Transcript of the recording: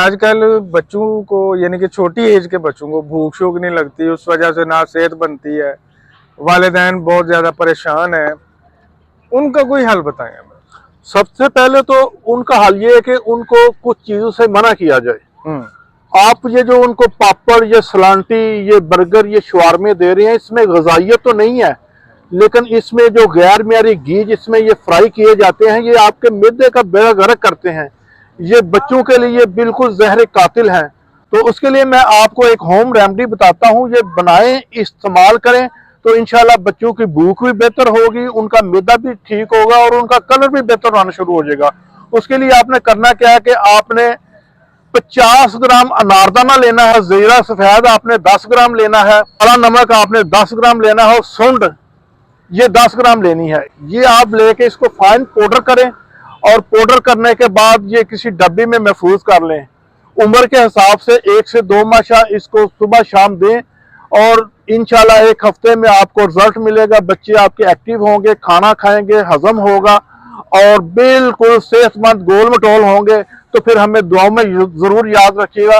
आजकल बच्चों को यानी कि छोटी एज के बच्चों को भूख शूख नहीं लगती, उस वजह से ना सेहत बनती है, वालिदैन बहुत ज्यादा परेशान है। उनका कोई हल बताएं हमें। सबसे पहले तो उनका हल ये है कि उनको कुछ चीजों से मना किया जाए। आप ये जो उनको पापड़, ये सलांटी, ये बर्गर, ये शवारमे दे रहे हैं, इसमें ग़िज़ाइयत तो नहीं है, लेकिन इसमें जो गैर मियारी घी जिसमें ये फ्राई किए जाते हैं, ये आपके मैदे का बेड़ा गर्क करते हैं। ये बच्चों के लिए बिल्कुल जहर कातिल हैं। तो उसके लिए मैं आपको एक होम रेमेडी बताता हूँ, ये बनाएं, इस्तेमाल करें, तो इंशाल्लाह बच्चों की भूख भी बेहतर होगी, उनका मैदा भी ठीक होगा और उनका कलर भी बेहतर आना शुरू हो जाएगा। उसके लिए आपने करना क्या है कि आपने 50 ग्राम अनारदाना लेना है, जीरा सफेद आपने 10 ग्राम लेना है, काला नमक आपने 10 ग्राम लेना है और सुंड ये 10 ग्राम लेनी है। ये आप लेके इसको फाइन पाउडर करें और पाउडर करने के बाद ये किसी डब्बी में महफूज कर लें। उम्र के हिसाब से 1 से 2 माह इसको सुबह शाम दें और इंशाल्लाह 1 हफ्ते में आपको रिजल्ट मिलेगा। बच्चे आपके एक्टिव होंगे, खाना खाएंगे, हजम होगा और बिल्कुल सेहतमंद गोल मटोल होंगे। तो फिर हमें दुआओं में जरूर याद रखिएगा।